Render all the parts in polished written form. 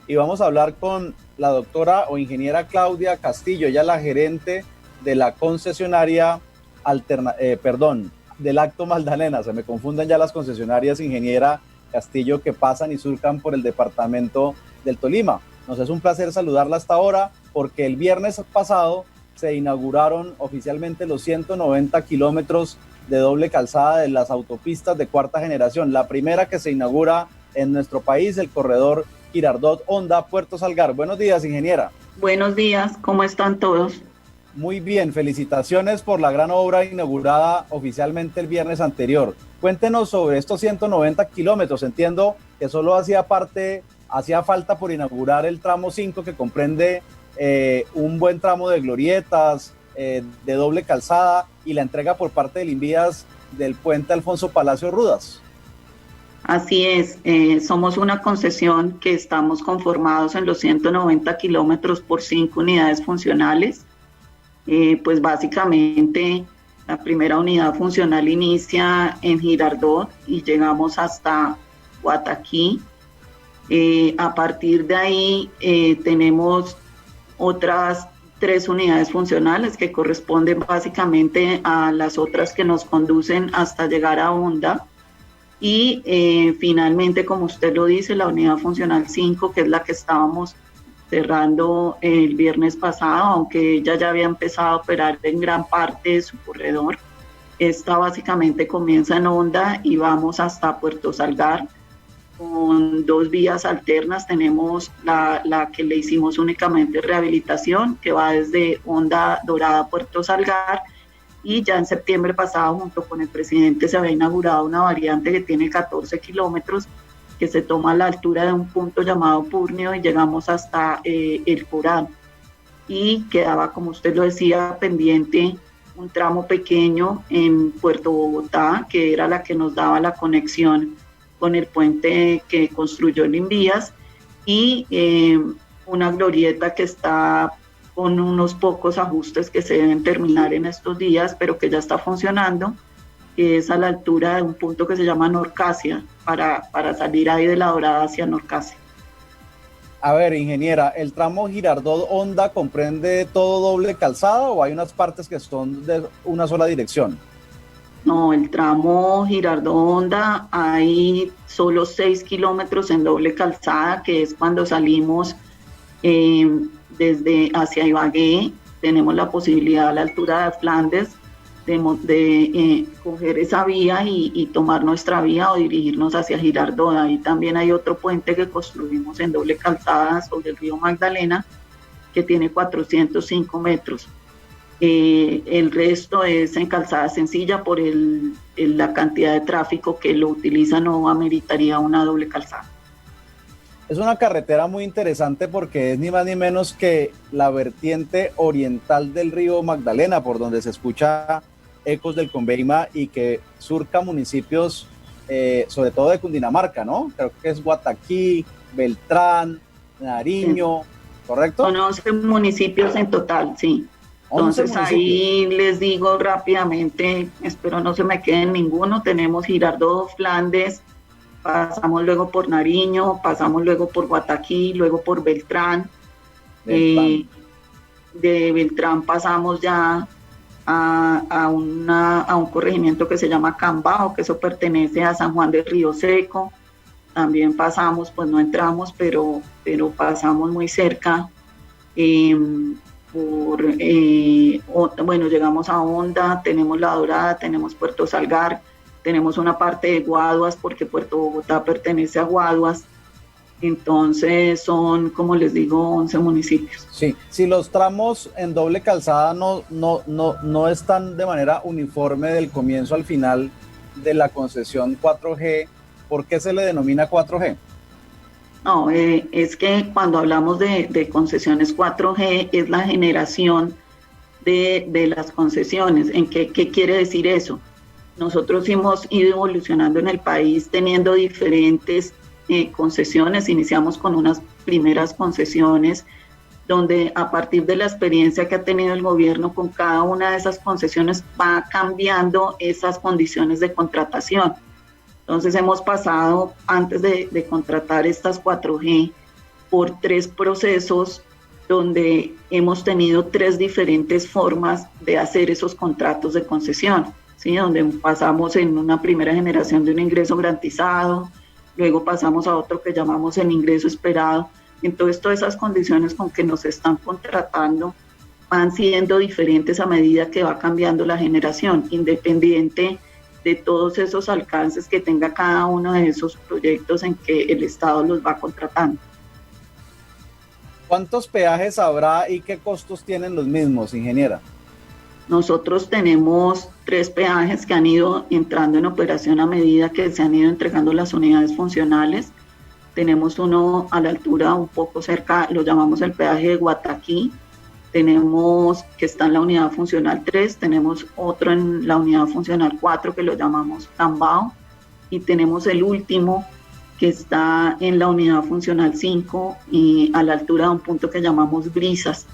y vamos a hablar con la doctora o ingeniera Claudia Castillo, ella es la gerente de la concesionaria del Acto Magdalena. Se me confunden ya las concesionarias, ingeniera Castillo, que pasan y surcan por el departamento del Tolima. Nos es un placer saludarla hasta ahora porque el viernes pasado se inauguraron oficialmente los 190 kilómetros de doble calzada de las autopistas de cuarta generación, la primera que se inaugura en nuestro país, el corredor Girardot-Honda, Puerto Salgar. Buenos días, ingeniera. Buenos días, ¿cómo están todos? Muy bien, felicitaciones por la gran obra inaugurada oficialmente el viernes anterior. Cuéntenos sobre estos 190 kilómetros. Entiendo que solo hacía falta por inaugurar el tramo 5, que comprende un buen tramo de glorietas, de doble calzada, y la entrega por parte del Invías del puente Alfonso Palacio Rudas. Así es, somos una concesión que estamos conformados en los 190 kilómetros por 5 unidades funcionales. Pues básicamente la primera unidad funcional inicia en Girardot y llegamos hasta Guataquí. A partir de ahí tenemos otras 3 unidades funcionales que corresponden básicamente a las otras que nos conducen hasta llegar a Honda. Y finalmente, como usted lo dice, la unidad funcional 5, que es la que estábamos cerrando el viernes pasado, aunque ella ya había empezado a operar en gran parte de su corredor. Esta básicamente comienza en Honda y vamos hasta Puerto Salgar con 2 vías alternas. Tenemos la que le hicimos únicamente rehabilitación, que va desde Honda Dorada a Puerto Salgar, y ya en septiembre pasado, junto con el presidente, se había inaugurado una variante que tiene 14 kilómetros, que se toma a la altura de un punto llamado Purnio y llegamos hasta el Corán. Y quedaba, como usted lo decía, pendiente un tramo pequeño en Puerto Bogotá, que era la que nos daba la conexión con el puente que construyó el Invías, y una glorieta que está con unos pocos ajustes que se deben terminar en estos días, pero que ya está funcionando, que es a la altura de un punto que se llama Norcasia, para salir ahí de La Dorada hacia Norcasia. A ver, ingeniera, ¿el tramo Girardot-Honda comprende todo doble calzada o hay unas partes que son de una sola dirección? No, el tramo Girardot-Honda hay solo 6 kilómetros en doble calzada, que es cuando salimos desde hacia Ibagué. Tenemos la posibilidad a la altura de Flandes de coger esa vía y tomar nuestra vía o dirigirnos hacia Girardot. Ahí también hay otro puente que construimos en doble calzada sobre el río Magdalena, que tiene 405 metros. El resto es en calzada sencilla por la cantidad de tráfico que lo utiliza, no ameritaría una doble calzada. Es una carretera muy interesante porque es ni más ni menos que la vertiente oriental del río Magdalena, por donde se escucha ecos del Conveima y que surca municipios, sobre todo de Cundinamarca, ¿no? Creo que es Guataquí, Beltrán, Nariño, ¿correcto? Son 11 municipios en total, sí. Entonces ahí les digo rápidamente, espero no se me queden ninguno. Tenemos Girardot, Flandes, pasamos luego por Nariño, pasamos luego por Guataquí, luego por Beltrán. De Beltrán pasamos ya a un corregimiento que se llama Cambao, que eso pertenece a San Juan del Río Seco. También pasamos, pues no entramos, pero pasamos muy cerca. Bueno, llegamos a Honda, tenemos La Dorada, tenemos Puerto Salgar, tenemos una parte de Guaduas, porque Puerto Bogotá pertenece a Guaduas. Entonces son, como les digo, 11 municipios. Sí, si los tramos en doble calzada no están de manera uniforme del comienzo al final de la concesión 4G, ¿por qué se le denomina 4G? No, es que cuando hablamos de concesiones 4G es la generación de las concesiones. ¿Qué quiere decir eso? Nosotros hemos ido evolucionando en el país teniendo diferentes concesiones. Iniciamos con unas primeras concesiones donde a partir de la experiencia que ha tenido el gobierno con cada una de esas concesiones va cambiando esas condiciones de contratación. Entonces hemos pasado, antes de contratar estas 4G, por 3 procesos donde hemos tenido 3 diferentes formas de hacer esos contratos de concesión, ¿sí? Donde pasamos en una primera generación de un ingreso garantizado, luego pasamos a otro que llamamos el ingreso esperado. Entonces, todas esas condiciones con que nos están contratando van siendo diferentes a medida que va cambiando la generación, independiente de todos esos alcances que tenga cada uno de esos proyectos en que el Estado los va contratando. ¿Cuántos peajes habrá y qué costos tienen los mismos, ingeniera? Nosotros tenemos 3 peajes que han ido entrando en operación a medida que se han ido entregando las unidades funcionales. Tenemos uno a la altura un poco cerca, lo llamamos el peaje de Guataquí. Tenemos que está en la unidad funcional 3, tenemos otro en la unidad funcional 4 que lo llamamos Cambao, y tenemos el último que está en la unidad funcional 5 y a la altura de un punto que llamamos Brisas,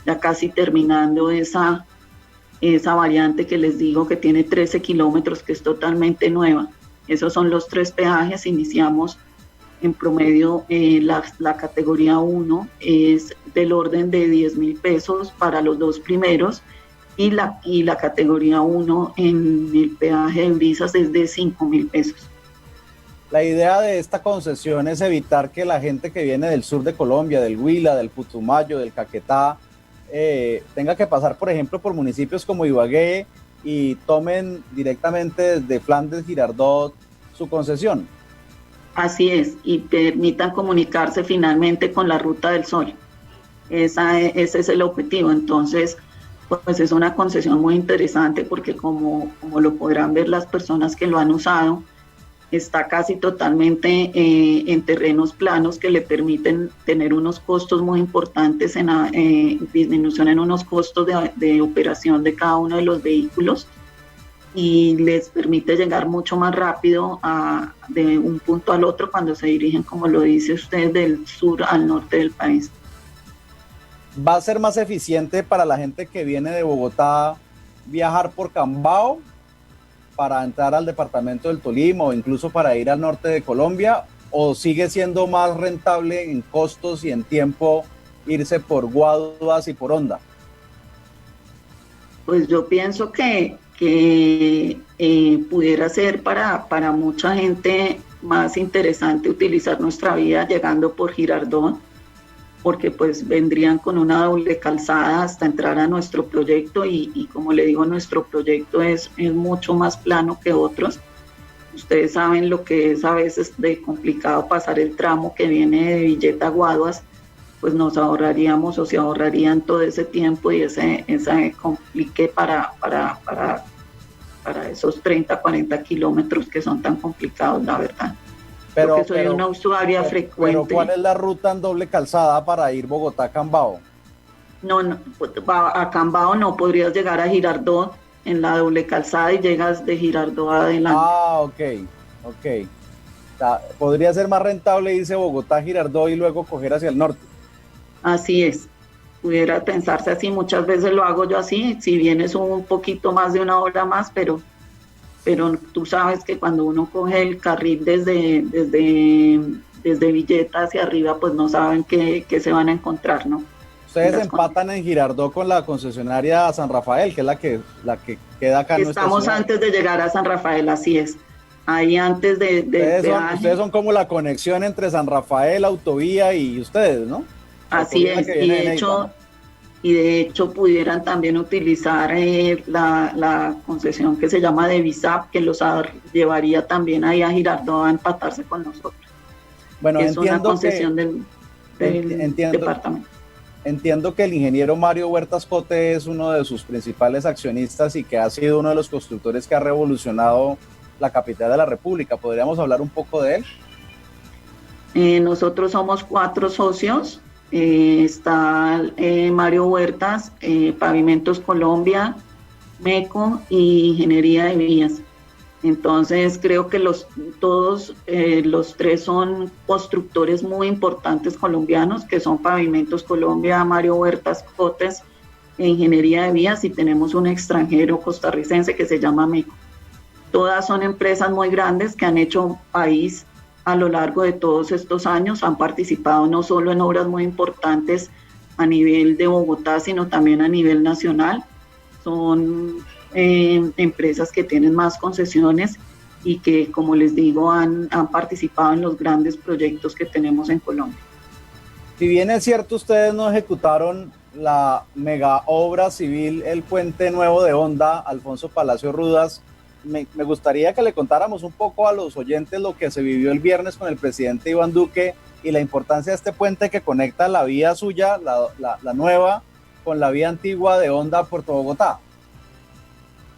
ya casi terminando esa variante que les digo que tiene 13 kilómetros, que es totalmente nueva. Esos son los 3 peajes. Iniciamos en promedio la categoría 1 es del orden de 10,000 pesos para los 2 primeros, y la categoría 1 en el peaje de Brisas es de 5,000 pesos. La idea de esta concesión es evitar que la gente que viene del sur de Colombia, del Huila, del Putumayo, del Caquetá, tenga que pasar, por ejemplo, por municipios como Ibagué y tomen directamente desde Flandes, Girardot, su concesión. Así es, y permitan comunicarse finalmente con la Ruta del Sol. Ese es el objetivo. Entonces, pues es una concesión muy interesante porque como lo podrán ver las personas que lo han usado, está casi totalmente en terrenos planos que le permiten tener unos costos muy importantes en disminución en unos costos de operación de cada uno de los vehículos, y les permite llegar mucho más rápido de un punto al otro cuando se dirigen, como lo dice usted, del sur al norte del país. ¿Va a ser más eficiente para la gente que viene de Bogotá viajar por Cambao para entrar al departamento del Tolima o incluso para ir al norte de Colombia, o sigue siendo más rentable en costos y en tiempo irse por Guaduas y por Honda? Pues yo pienso que pudiera ser para mucha gente más interesante utilizar nuestra vía llegando por Girardot, porque pues vendrían con una doble calzada hasta entrar a nuestro proyecto, y como le digo, nuestro proyecto es mucho más plano que otros. Ustedes saben lo que es a veces de complicado pasar el tramo que viene de Villeta a Guaduas, pues nos ahorraríamos o se ahorrarían todo ese tiempo y ese complique para esos 30, 40 kilómetros que son tan complicados, la verdad. Porque soy una usuaria frecuente. Pero ¿cuál es la ruta en doble calzada para ir Bogotá-Cambao? No, a Cambao no, podrías llegar a Girardot en la doble calzada y llegas de Girardot adelante. Ah, ok. O sea, podría ser más rentable irse a Bogotá-Girardot y luego coger hacia el norte. Así es, pudiera pensarse así, muchas veces lo hago yo así, si bien es un poquito más de una hora más, pero tú sabes que cuando uno coge el carril desde Villeta hacia arriba, pues no saben qué se van a encontrar, ¿no? Ustedes empatan en Girardot con la concesionaria San Rafael, que es la que queda acá en nuestra ciudad. Estamos antes de llegar a San Rafael, así es. Ahí antes ustedes son como la conexión entre San Rafael, Autovía y ustedes, ¿no? Así es, y de hecho pudieran también utilizar la concesión que se llama de Visap, que los llevaría también ahí a Girardot a empatarse con nosotros. Bueno, es una concesión del departamento. Entiendo que el ingeniero Mario Huertas Cote es uno de sus principales accionistas y que ha sido uno de los constructores que ha revolucionado la capital de la República. ¿Podríamos hablar un poco de él? Nosotros somos 4 socios. Está Mario Huertas, Pavimentos Colombia, MECO y Ingeniería de Vías. Entonces creo que todos los 3 son constructores muy importantes colombianos, que son Pavimentos Colombia, Mario Huertas Cotes e Ingeniería de Vías, y tenemos un extranjero costarricense que se llama MECO. Todas son empresas muy grandes que han hecho país a lo largo de todos estos años. Han participado no solo en obras muy importantes a nivel de Bogotá, sino también a nivel nacional. Son empresas que tienen más concesiones y que, como les digo, han participado en los grandes proyectos que tenemos en Colombia. Si bien es cierto, ustedes no ejecutaron la mega obra civil, el puente nuevo de Honda, Alfonso Palacio Rudas, me gustaría que le contáramos un poco a los oyentes lo que se vivió el viernes con el presidente Iván Duque y la importancia de este puente que conecta la vía suya, la nueva, con la vía antigua de Honda a Puerto Bogotá.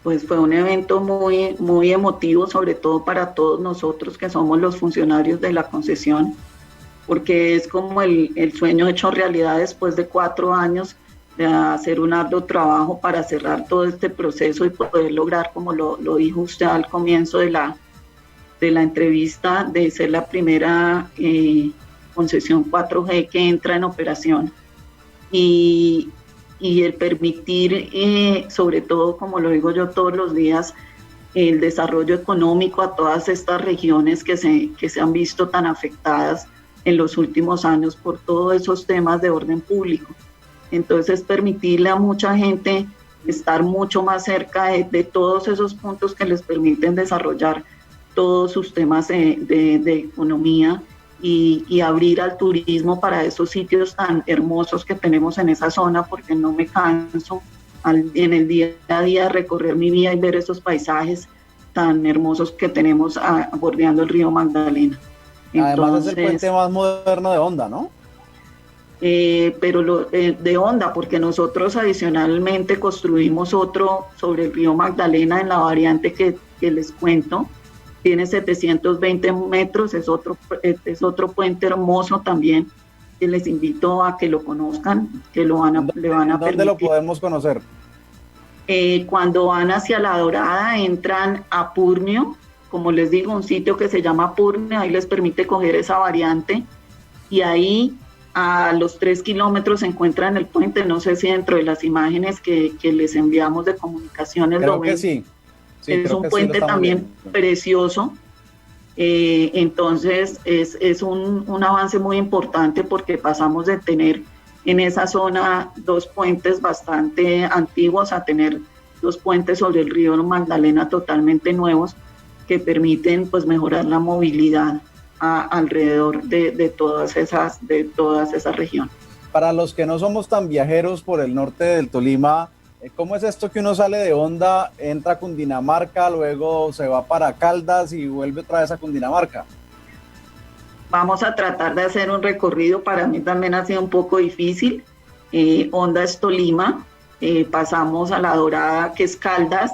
Pues fue un evento muy, muy emotivo, sobre todo para todos nosotros que somos los funcionarios de la concesión, porque es como el sueño hecho realidad después de 4 años de hacer un arduo trabajo para cerrar todo este proceso y poder lograr, como lo dijo usted al comienzo de la entrevista, de ser la primera concesión 4G que entra en operación. Y el permitir, sobre todo, como lo digo yo todos los días, el desarrollo económico a todas estas regiones que se han visto tan afectadas en los últimos años por todos esos temas de orden público. Entonces, permitirle a mucha gente estar mucho más cerca de todos esos puntos que les permiten desarrollar todos sus temas de economía y abrir al turismo para esos sitios tan hermosos que tenemos en esa zona, porque no me canso en el día a día recorrer mi vía y ver esos paisajes tan hermosos que tenemos bordeando el río Magdalena. Además es el puente más moderno de Honda, ¿no? Pero de Honda, porque nosotros adicionalmente construimos otro sobre el río Magdalena en la variante que les cuento. Tiene 720 metros, es otro puente hermoso también, que les invito a que lo conozcan, que le van a permitir. ¿Dónde lo podemos conocer? Cuando van hacia La Dorada, entran a Purnio, como les digo, un sitio que se llama Purnio, ahí les permite coger esa variante, y ahí a los 3 kilómetros se encuentran el puente. No sé si dentro de las imágenes que les enviamos de comunicaciones creo lo ven. Que sí. Sí, es un puente también precioso. Entonces es un avance muy importante, porque pasamos de tener en esa zona 2 puentes bastante antiguos a tener 2 puentes sobre el río Magdalena totalmente nuevos, que permiten pues mejorar la movilidad alrededor de todas esas regiones. Para los que no somos tan viajeros por el norte del Tolima, ¿cómo es esto que uno sale de Honda, entra a Cundinamarca, luego se va para Caldas y vuelve otra vez a Cundinamarca? Vamos a tratar de hacer un recorrido. Para mí también ha sido un poco difícil. Honda es Tolima, pasamos a La Dorada, que es Caldas,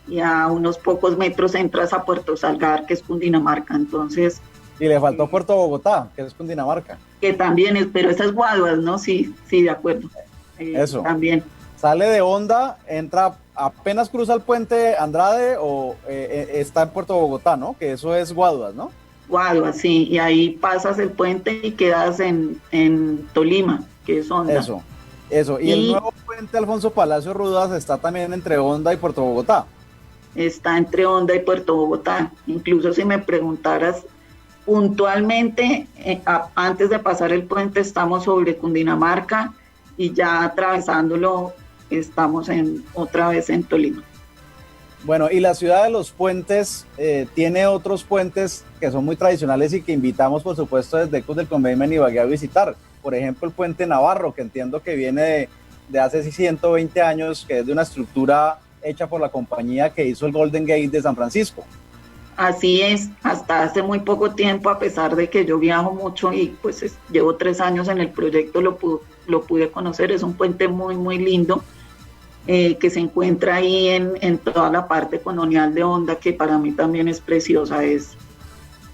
y a unos pocos metros entras a Puerto Salgar, que es Cundinamarca. Entonces, y le faltó Puerto Bogotá, que es Cundinamarca. Que también es, pero esa es Guaduas, ¿no? Sí, de acuerdo. Eso. También. Sale de Honda, entra, apenas cruza el puente Andrade o está en Puerto Bogotá, ¿no? Que eso es Guaduas, ¿no? Guaduas, sí, y ahí pasas el puente y quedas en Tolima, que es Honda. Eso. Y el nuevo puente Alfonso Palacio Rudas está también entre Honda y Puerto Bogotá. Está entre Honda y Puerto Bogotá. Incluso si me preguntaras puntualmente, antes de pasar el puente estamos sobre Cundinamarca, y ya atravesándolo estamos otra vez en Tolima. Bueno, y la ciudad de los puentes tiene otros puentes que son muy tradicionales y que invitamos, por supuesto, desde Ecos del Convenio en Ibagué a visitar. Por ejemplo, el puente Navarro, que entiendo que viene de hace 120 años, que es de una estructura hecha por la compañía que hizo el Golden Gate de San Francisco. Así es, hasta hace muy poco tiempo, a pesar de que yo viajo mucho y pues llevo 3 años en el proyecto, lo pude conocer. Es un puente muy, muy lindo, que se encuentra ahí en toda la parte colonial de Honda, que para mí también es preciosa, es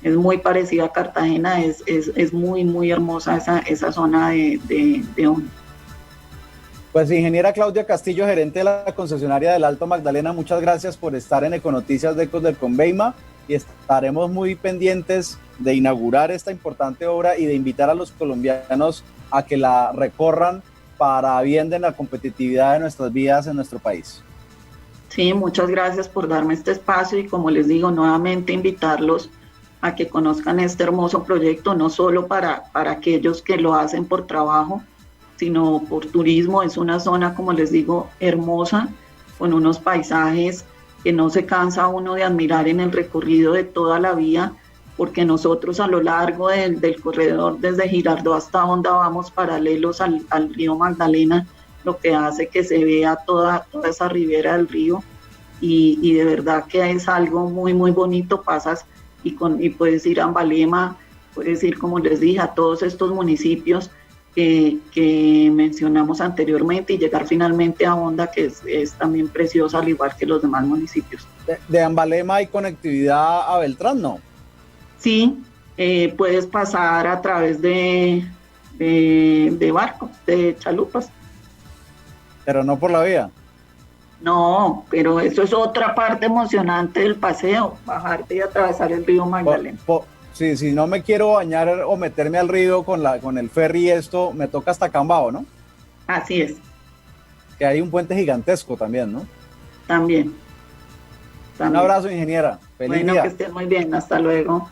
muy parecida a Cartagena, es muy, muy hermosa esa zona de Honda. Pues ingeniera Claudia Castillo, gerente de la concesionaria del Alto Magdalena, muchas gracias por estar en Econoticias de Ecos del Conveima, y estaremos muy pendientes de inaugurar esta importante obra y de invitar a los colombianos a que la recorran para bien de la competitividad de nuestras vías en nuestro país. Sí, muchas gracias por darme este espacio, y como les digo, nuevamente invitarlos a que conozcan este hermoso proyecto, no solo para aquellos que lo hacen por trabajo, sino por turismo. Es una zona, como les digo, hermosa, con unos paisajes que no se cansa uno de admirar en el recorrido de toda la vía, porque nosotros a lo largo del corredor desde Girardot hasta Honda vamos paralelos al río Magdalena, lo que hace que se vea toda esa ribera del río, y de verdad que es algo muy, muy bonito. Pasas y puedes ir a Ambalema, puedes ir, como les dije, a todos estos municipios que mencionamos anteriormente, y llegar finalmente a Honda, que es también preciosa, al igual que los demás municipios. De Ambalema hay conectividad a Beltrán, ¿no? Sí, puedes pasar a través de barcos, de chalupas. Pero no por la vía. No, pero eso es otra parte emocionante del paseo, bajarte y atravesar el río Magdalena. Sí, si no me quiero bañar o meterme al río con el ferry, esto me toca hasta Cambao, ¿no? Así es. Que hay un puente gigantesco también, ¿no? También. Un abrazo, ingeniera. Feliz bueno, día. que estén muy bien. Hasta luego.